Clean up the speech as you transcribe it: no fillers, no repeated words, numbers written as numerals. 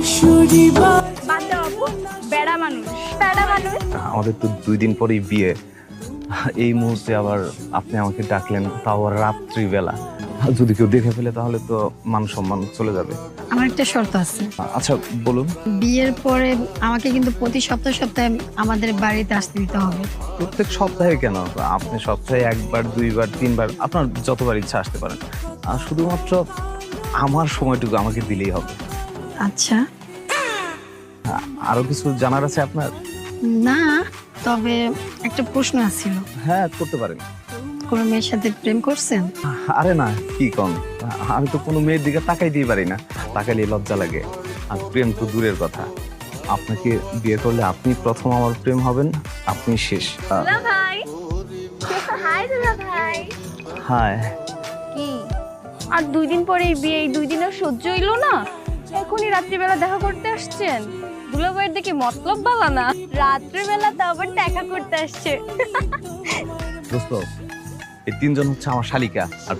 বাদ দাও আপু, বেড়া মানুষ বেড়া মানুষ। আমাদের তো 2 দিন পরেই বিয়ে, এই মুহূর্তে আবার আপনি আমাকে ডাকলেন, তাও আবার রাত্রিবেলা। যদি কেউ দেখে ফেলে তাহলে তো মান সম্মান চলে যাবে। আমার একটা শর্ত আছে। আচ্ছা বলুন। বিয়ের পরে আমাকে কিন্তু প্রতি সপ্তাহে সপ্তাহে আমাদের বাড়িতে আসতে দিতে হবে। প্রত্যেক সপ্তাহে কেন, আপনি সপ্তাহে 1বার 2বার 3বার আপনার যতবার ইচ্ছা আসতে পারেন। আর শুধুমাত্র আমার সময়টুকু আমাকে দিলেই হবে। আচ্ছা। আরো কিছু জানার আছে আপনার? না, তবে একটা প্রশ্ন আছিল। হ্যাঁ, করতে পারেন। কোনো মেয়ের সাথে প্রেম করছেন? আরে না, কি কম, আমি তো কোনো মেয়ের দিকে তাকাই দিয়ে পারি না, তাকাইলে লজ্জা লাগে। আর প্রেম তো দূরের কথা, আপনাকে বিয়ে করলে আপনি প্রথম আমার প্রেম হবেন, আপনি শেষ। দুলা ভাই, হাই দুলা ভাই। হ্যাঁ, কি আর 2 দিন পরে বিয়ে, এই 2 দিনও সহ্য হইলো না? এখনই রাত্রিবেলা দেখা করতে আসছেন? দুলা ভাইয়ের দেখি মতলব বালা না, রাত্রিবেলা তো আবার দেখা করতে আসছে। দোস্ত, এই 3জন হচ্ছে আমার শালিকা, আর